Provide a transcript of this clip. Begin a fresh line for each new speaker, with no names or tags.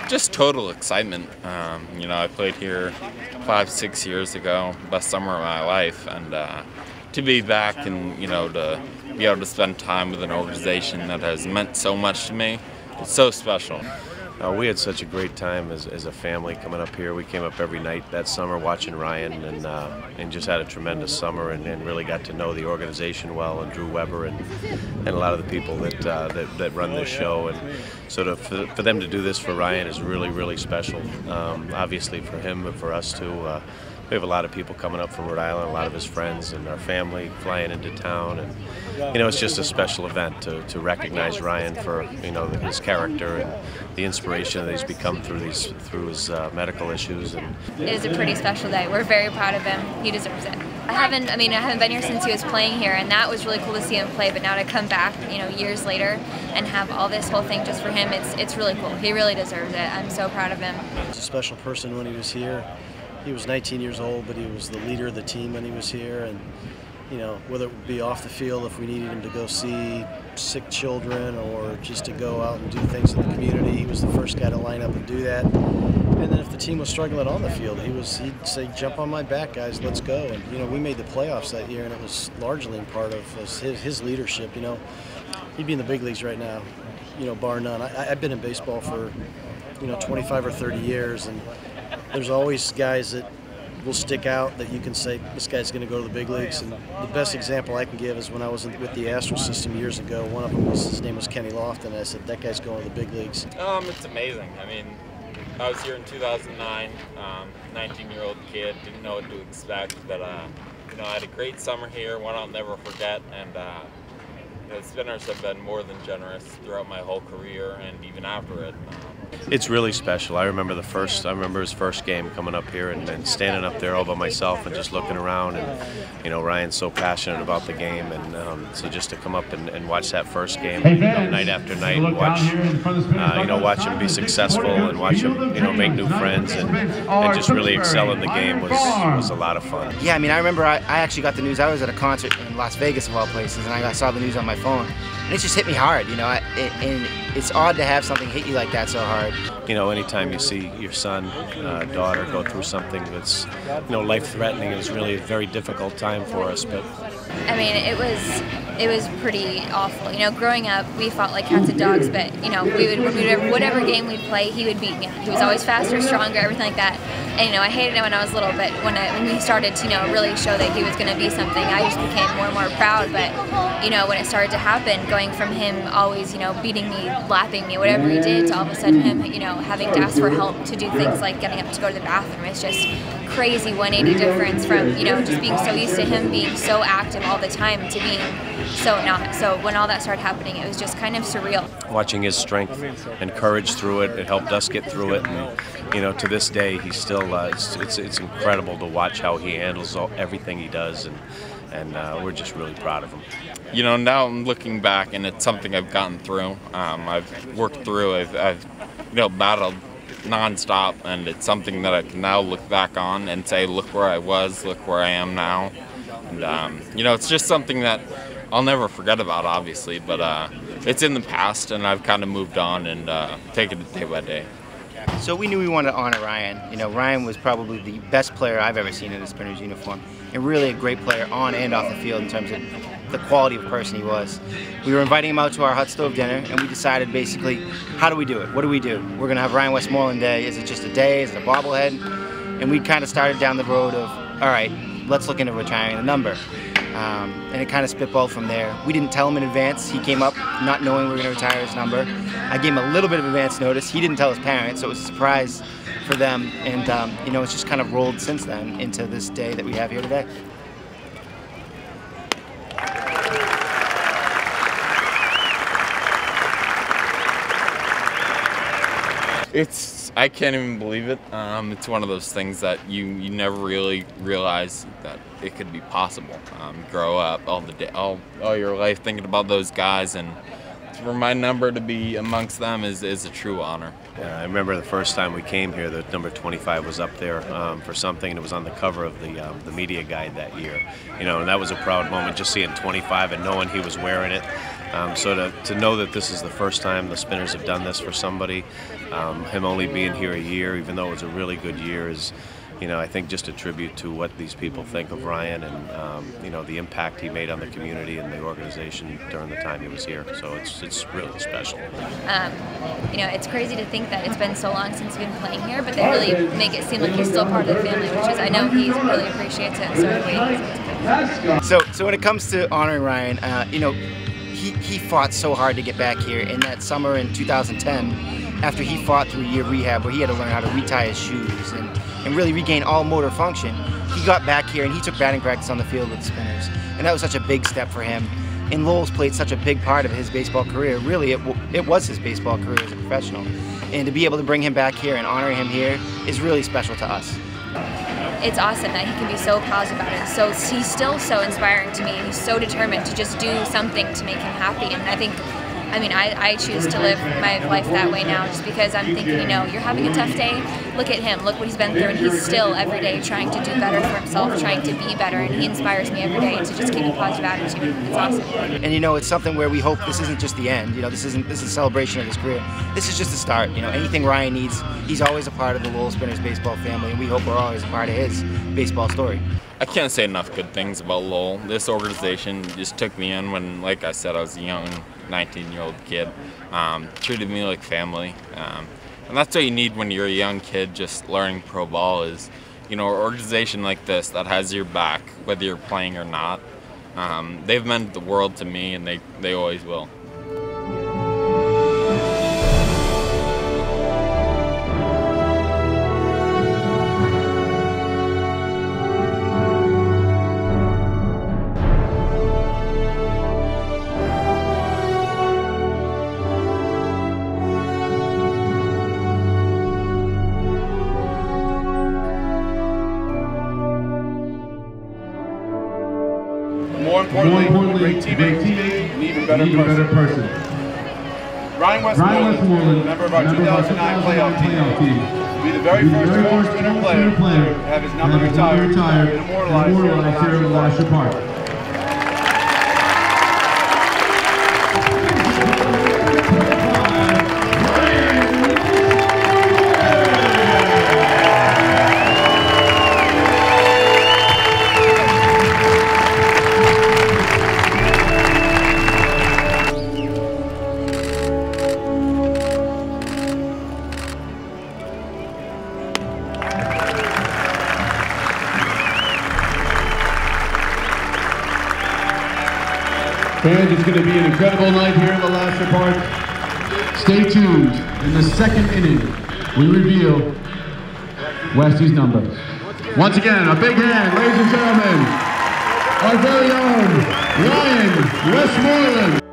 Just total excitement. I played here 5-6 years ago, best summer of my life, and to be back and to be able to spend time with an organization that has meant so much to me, it's so special.
We had such a great time as a family coming up here. We came up every night that summer watching Ryan, and just had a tremendous summer, and really got to know the organization well, and Drew Weber and a lot of the people that run this show. And sort of for them to do this for Ryan is really, really special. Obviously for him, but for us too. We have a lot of people coming up from Rhode Island, a lot of his friends and our family flying into town, and it's just a special event to recognize Ryan for his character and the inspiration that he's become through his medical issues. And
it is a pretty special day. We're very proud of him. He deserves it. I haven't been here since he was playing here, and that was really cool to see him play. But now to come back, years later, and have all this whole thing just for him, it's really cool. He really deserves it. I'm so proud of him.
He's a special person when he was here. He was 19 years old, but he was the leader of the team when he was here. And whether it would be off the field, if we needed him to go see sick children or just to go out and do things in the community, he was the first guy to line up and do that. And then if the team was struggling on the field, he'd say, "Jump on my back, guys, let's go." And we made the playoffs that year, and it was largely in part of his leadership. He'd be in the big leagues right now, bar none. I've been in baseball for 25 or 30 years, and there's always guys that will stick out that you can say, this guy's going to go to the big leagues. And the best example I can give is when I was with the Astro system years ago. One of them his name was Kenny Lofton, and I said, that guy's going to the big leagues.
It's amazing. I was here in 2009, 19-year-old kid, didn't know what to expect, but I had a great summer here, one I'll never forget, and the Spinners have been more than generous throughout my whole career and even after it.
It's really special. I remember his first game coming up here and standing up there all by myself and just looking around, and Ryan's so passionate about the game, and so just to come up and watch that first game night after night, and watch him be successful and watch him make new friends and just really excel in the game was a lot of fun.
Yeah, I remember I actually got the news. I was at a concert in Las Vegas of all places, and I saw the news on my phone, and it just hit me hard. And it's odd to have something hit you like that so hard.
Anytime you see your son, daughter go through something that's, life-threatening, it was really a very difficult time for us. But
it was pretty awful. Growing up, we fought like cats and dogs, but whatever game we'd play, he would beat me. He was always faster, stronger, everything like that. And I hated him when I was little, but when we started to really show that he was going to be something, I just became more and more proud. But when it started to happen, going from him always beating me, lapping me, whatever he did, to all of a sudden him having to ask for help to do things like getting up to go to the bathroom, it's just crazy 180 difference from just being so used to him being so active all the time to being so not. So when all that started happening, it was just kind of surreal.
Watching his strength and courage through it, it helped us get through it, and to this day he's still it's incredible to watch how he handles everything he does, and we're just really proud of him.
Now I'm looking back, and it's something I've gotten through. I've worked through. I've battled nonstop, and it's something that I can now look back on and say, look where I was, look where I am now. And it's just something that I'll never forget about, obviously, but it's in the past, and I've kind of moved on and taken it day by day.
So we knew we wanted to honor Ryan. Ryan was probably the best player I've ever seen in a Spinners uniform, and really a great player on and off the field in terms of the quality of person he was. We were inviting him out to our hot stove dinner, and we decided basically, how do we do it? What do we do? We're going to have Ryan Westmoreland Day. Is it just a day? Is it a bobblehead? And we kind of started down the road of, all right, let's look into retiring the number. And it kind of spitballed from there. We didn't tell him in advance. He came up not knowing we were going to retire his number. I gave him a little bit of advance notice. He didn't tell his parents, so it was a surprise for them. And it's just kind of rolled since then into this day that we have here today.
I can't even believe it. It's one of those things that you never really realize that it could be possible. Grow up all your life thinking about those guys, and for my number to be amongst them is a true honor.
Yeah, I remember the first time we came here, the number 25 was up there for something, and it was on the cover of the media guide that year. And that was a proud moment, just seeing 25 and knowing he was wearing it. So to know that this is the first time the Spinners have done this for somebody, him only being here a year, even though it was a really good year, is, I think just a tribute to what these people think of Ryan and, the impact he made on the community and the organization during the time he was here. So it's really special.
It's crazy to think that it's been so long since he's been playing here, but they really make it seem like he's still part of the family, which is, I know he really appreciates it, so do we.
So when it comes to honoring Ryan, he fought so hard to get back here. In that summer in 2010, after he fought through a year of rehab where he had to learn how to retie his shoes and really regain all motor function, he got back here and he took batting practice on the field with the Spinners. And that was such a big step for him. And Lowell's played such a big part of his baseball career. Really, it was his baseball career as a professional. And to be able to bring him back here and honor him here is really special to us.
It's awesome that he can be so positive about it. So he's still so inspiring to me. He's so determined to just do something to make him happy. And I choose to live my life that way now, just because I'm thinking, you're having a tough day, look at him, look what he's been through, and he's still every day trying to do better for himself, trying to be better, and he inspires me every day to just keep a positive attitude. It's awesome.
And it's something where we hope this isn't just the end. This is a celebration of his career. This is just the start. Anything Ryan needs, he's always a part of the Lowell Spinners baseball family, and we hope we're always a part of his baseball story.
I can't say enough good things about Lowell. This organization just took me in when, like I said, I was a young 19-year-old kid. Treated me like family. And that's what you need when you're a young kid just learning pro ball is, an organization like this that has your back, whether you're playing or not. They've meant the world to me, and they always will.
More importantly, great teammate, and even better person. Ryan Westmoreland, member of our 2009 playoff team, will be the very first Lowell Spinner player to have his number retired and immortalized here in the Lasher Park. Fans, it's going to be an incredible night here in the Lasher Park. Stay tuned. In the second inning, we reveal Westy's number. Once again, a big hand, ladies and gentlemen, our very own Ryan Westmoreland.